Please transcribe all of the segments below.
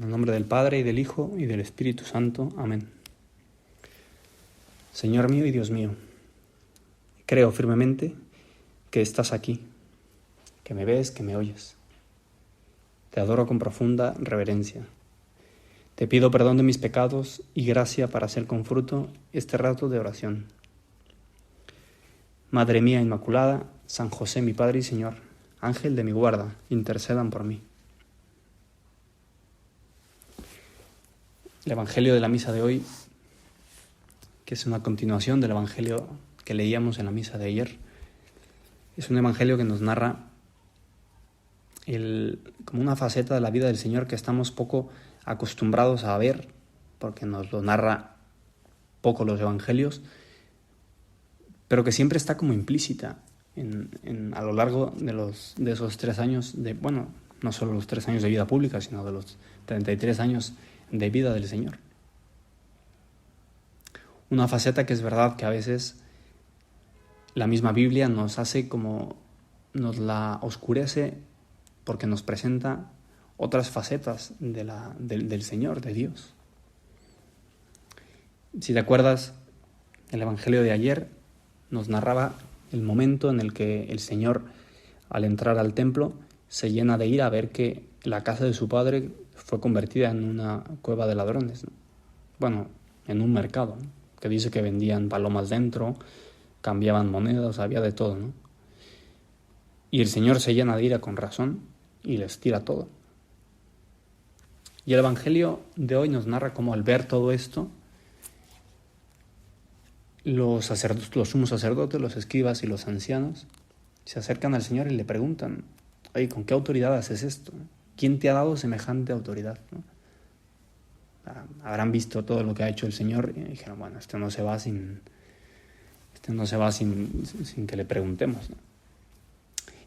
En el nombre del Padre, y del Hijo, y del Espíritu Santo. Amén. Señor mío y Dios mío, creo firmemente que estás aquí, que me ves, que me oyes. Te adoro con profunda reverencia. Te pido perdón de mis pecados y gracia para hacer con fruto este rato de oración. Madre mía Inmaculada, San José mi Padre y Señor, Ángel de mi guarda, intercedan por mí. El Evangelio de la misa de hoy, que es una continuación del Evangelio que leíamos en la misa de ayer, es un Evangelio que nos narra como una faceta de la vida del Señor que estamos poco acostumbrados a ver, porque nos lo narra poco los Evangelios, pero que siempre está como implícita a lo largo de esos 3 años, no solo los 3 años de vida pública, sino de los 33 años de vida del Señor. Una faceta que es verdad que a veces la misma Biblia nos la oscurece porque nos presenta otras facetas del Señor, de Dios. Si te acuerdas, el Evangelio de ayer nos narraba el momento en el que el Señor, al entrar al templo, se llena de ira a ver que la casa de su padre fue convertida en una cueva de ladrones, ¿no? Bueno, en un mercado, ¿no? Que dice que vendían palomas dentro, cambiaban monedas, había de todo, ¿no? Y el Señor se llena de ira con razón y les tira todo. Y el Evangelio de hoy nos narra cómo al ver todo esto, los sumos sacerdotes, los escribas y los ancianos se acercan al Señor y le preguntan: oye, ¿con qué autoridad haces esto? ¿Quién te ha dado semejante autoridad? ¿No? Habrán visto todo lo que ha hecho el Señor y dijeron: bueno, esto no se va sin que le preguntemos, ¿no?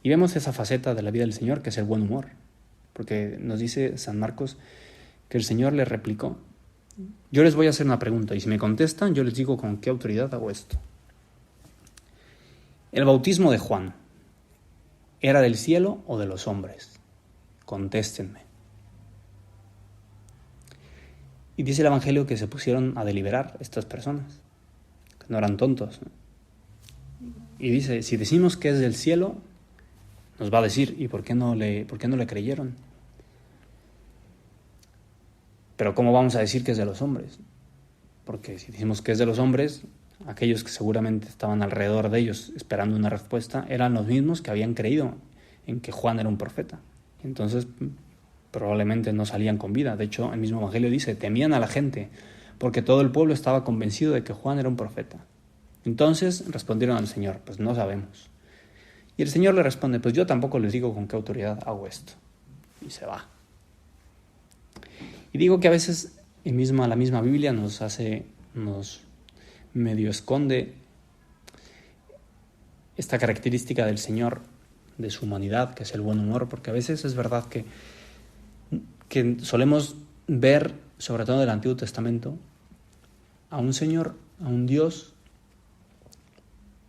Y vemos esa faceta de la vida del Señor, que es el buen humor, porque nos dice San Marcos que el Señor le replicó: yo les voy a hacer una pregunta y si me contestan yo les digo con qué autoridad hago esto. ¿El bautismo de Juan era del cielo o de los hombres? Contéstenme. Y dice el Evangelio que se pusieron a deliberar estas personas, que no eran tontos, ¿no? Y dice: si decimos que es del cielo, nos va a decir: ¿y por qué no le creyeron? Pero ¿cómo vamos a decir que es de los hombres? Porque si decimos que es de los hombres, aquellos que seguramente estaban alrededor de ellos esperando una respuesta eran los mismos que habían creído en que Juan era un profeta. Entonces probablemente no salían con vida. De hecho, el mismo Evangelio dice: temían a la gente porque todo el pueblo estaba convencido de que Juan era un profeta. Entonces respondieron al Señor: pues no sabemos. Y el Señor le responde: pues yo tampoco les digo con qué autoridad hago esto. Y se va. Y digo que a veces la misma Biblia nos medio esconde esta característica del Señor, de su humanidad, que es el buen humor, porque a veces es verdad que solemos ver, sobre todo en el Antiguo Testamento, a un Señor, a un Dios,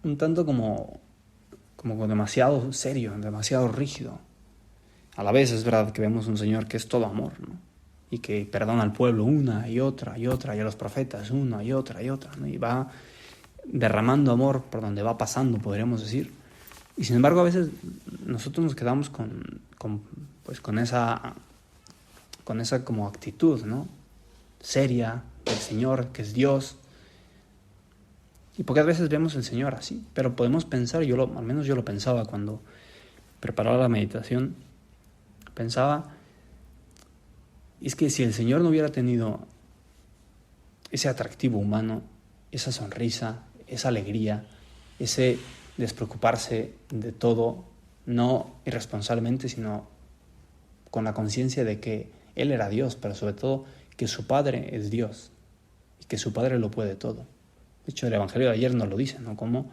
un tanto como demasiado serio, demasiado rígido. A la vez es verdad que vemos un Señor que es todo amor, ¿no? Y que perdona al pueblo una y otra y otra, y a los profetas una y otra, ¿no? Y va derramando amor por donde va pasando, podríamos decir. Y sin embargo, a veces nosotros nos quedamos con esa como actitud, ¿no? Seria del Señor, que es Dios. Y pocas veces vemos al Señor así, pero podemos pensar, al menos yo lo pensaba cuando preparaba la meditación, pensaba: es que si el Señor no hubiera tenido ese atractivo humano, esa sonrisa, esa alegría, ese despreocuparse de todo, no irresponsablemente, sino con la conciencia de que Él era Dios, pero sobre todo que su Padre es Dios y que su Padre lo puede todo. De hecho, el Evangelio de ayer nos lo dice, ¿no? Como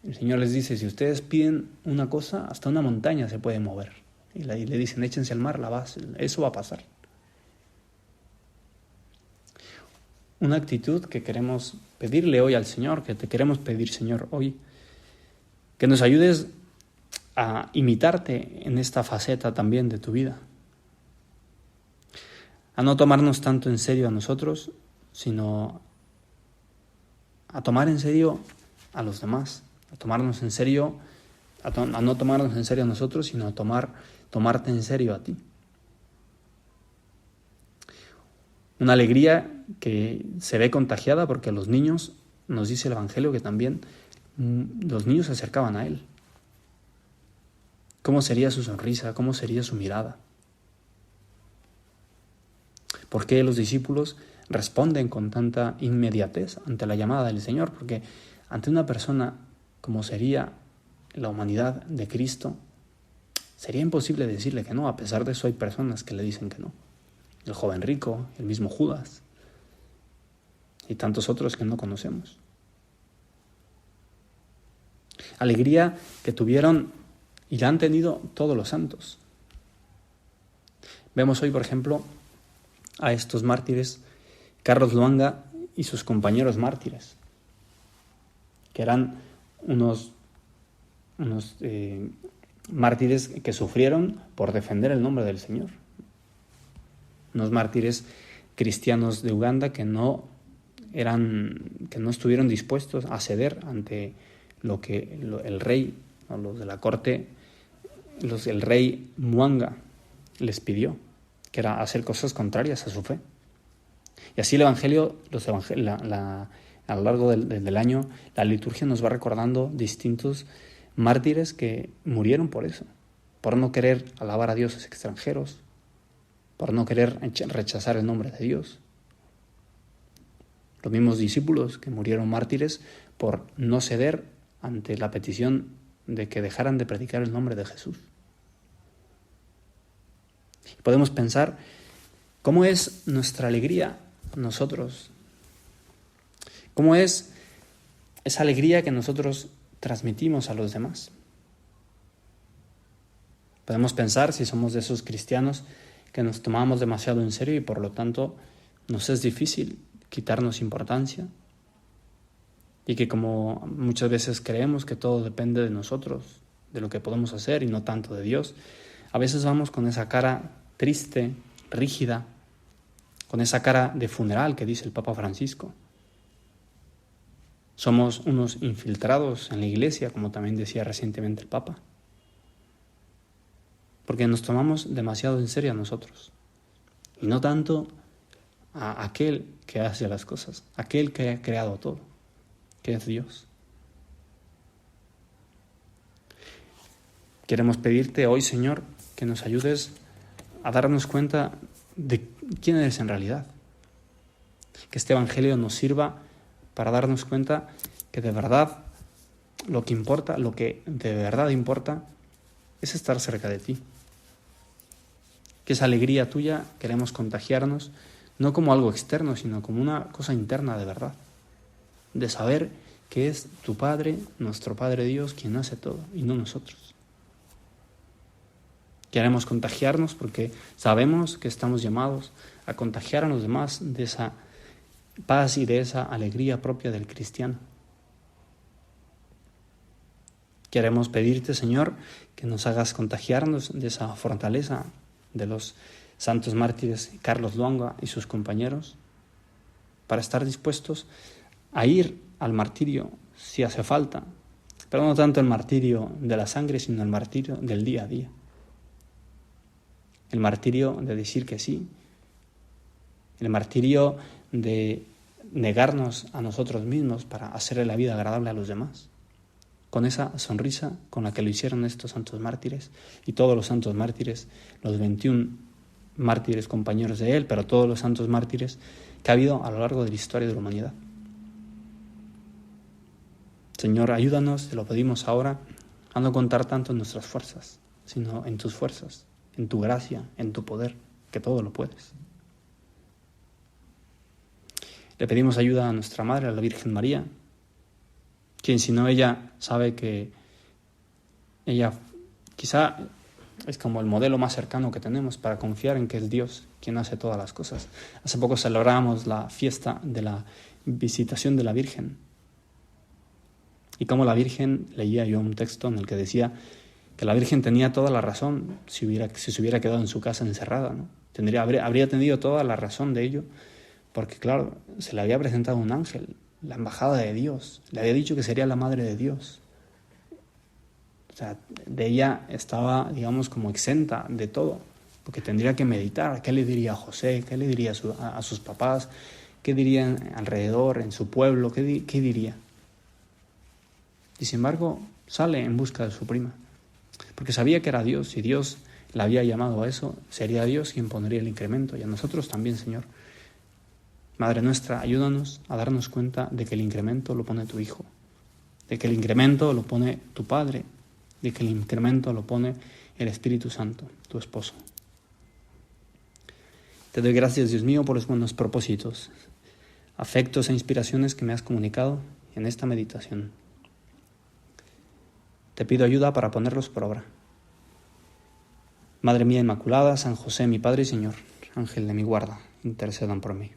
el Señor les dice: si ustedes piden una cosa, hasta una montaña se puede mover. Y le dicen: échense al mar, eso va a pasar. Una actitud que queremos pedirle hoy al Señor, que te queremos pedir, Señor, hoy, que nos ayudes a imitarte en esta faceta también de tu vida. a no tomarnos tanto en serio a nosotros, sino a tomar en serio a los demás, a tomarnos en serio, a no tomarnos en serio a nosotros, sino a tomarte en serio a ti. Una alegría que se ve contagiada porque los niños, nos dice el Evangelio que también los niños se acercaban a Él. ¿Cómo sería su sonrisa? ¿Cómo sería su mirada? ¿Por qué los discípulos responden con tanta inmediatez ante la llamada del Señor? Porque ante una persona como sería la humanidad de Cristo, sería imposible decirle que no. A pesar de eso hay personas que le dicen que no. El joven rico, el mismo Judas y tantos otros que no conocemos. Alegría que tuvieron y la han tenido todos los santos. Vemos hoy, por ejemplo, a estos mártires, Carlos Luanga y sus compañeros mártires, que eran unos mártires que sufrieron por defender el nombre del Señor. Unos mártires cristianos de Uganda que no estuvieron dispuestos a ceder ante lo que el rey, o los de la corte, el rey Mwanga les pidió, que era hacer cosas contrarias a su fe. Y así el Evangelio, a lo largo del año, la liturgia nos va recordando distintos mártires que murieron por eso, por no querer alabar a dioses extranjeros, por no querer rechazar el nombre de Dios. Los mismos discípulos que murieron mártires por no ceder ante la petición de que dejaran de predicar el nombre de Jesús. Podemos pensar cómo es nuestra alegría nosotros, cómo es esa alegría que nosotros transmitimos a los demás. Podemos pensar si somos de esos cristianos que nos tomamos demasiado en serio y por lo tanto nos es difícil quitarnos importancia y que como muchas veces creemos que todo depende de nosotros, de lo que podemos hacer y no tanto de Dios, a veces vamos con esa cara triste, rígida, con esa cara de funeral que dice el Papa Francisco. Somos unos infiltrados en la Iglesia, como también decía recientemente el Papa, porque nos tomamos demasiado en serio a nosotros y no tanto a aquel que hace las cosas, aquel que ha creado todo, que es Dios. Queremos pedirte hoy, Señor, que nos ayudes a darnos cuenta de quién eres en realidad. Que este Evangelio nos sirva para darnos cuenta que de verdad lo que importa, lo que de verdad importa, es estar cerca de ti. Que esa alegría tuya queremos contagiarnos, no como algo externo, sino como una cosa interna de verdad. De saber que es tu Padre, nuestro Padre Dios, quien hace todo, y no nosotros. Queremos contagiarnos porque sabemos que estamos llamados a contagiar a los demás de esa paz y de esa alegría propia del cristiano. Queremos pedirte, Señor, que nos hagas contagiarnos de esa fortaleza de los santos mártires Carlos Luanga y sus compañeros, para estar dispuestos a ir al martirio si hace falta, pero no tanto el martirio de la sangre, sino el martirio del día a día. El martirio de decir que sí, el martirio de negarnos a nosotros mismos para hacerle la vida agradable a los demás, con esa sonrisa con la que lo hicieron estos santos mártires y todos los santos mártires, los 21 mártires compañeros de él, pero todos los santos mártires que ha habido a lo largo de la historia de la humanidad. Señor, ayúdanos, te lo pedimos ahora, a no contar tanto en nuestras fuerzas, sino en tus fuerzas, en tu gracia, en tu poder, que todo lo puedes. Le pedimos ayuda a nuestra Madre, a la Virgen María, quien si no ella sabe que ella quizá es como el modelo más cercano que tenemos para confiar en que es Dios quien hace todas las cosas. Hace poco celebramos la fiesta de la visitación de la Virgen. Y como la Virgen, leía yo un texto en el que decía que la Virgen tenía toda la razón si se hubiera quedado en su casa encerrada, ¿no? Habría tenido toda la razón de ello, porque claro, se le había presentado un ángel, la embajada de Dios, le había dicho que sería la madre de Dios. O sea, de ella estaba, digamos, como exenta de todo, porque tendría que meditar qué le diría a José, qué le diría a sus papás, qué dirían alrededor, en su pueblo, qué diría. Y sin embargo, sale en busca de su prima, porque sabía que era Dios, y Dios la había llamado a eso, sería Dios quien pondría el incremento, y a nosotros también, Señor. Madre nuestra, ayúdanos a darnos cuenta de que el incremento lo pone tu Hijo, de que el incremento lo pone tu Padre, de que el incremento lo pone el Espíritu Santo, tu esposo. Te doy gracias, Dios mío, por los buenos propósitos, afectos e inspiraciones que me has comunicado en esta meditación. Te pido ayuda para ponerlos por obra. Madre mía Inmaculada, San José, mi Padre y Señor, Ángel de mi guarda, intercedan por mí.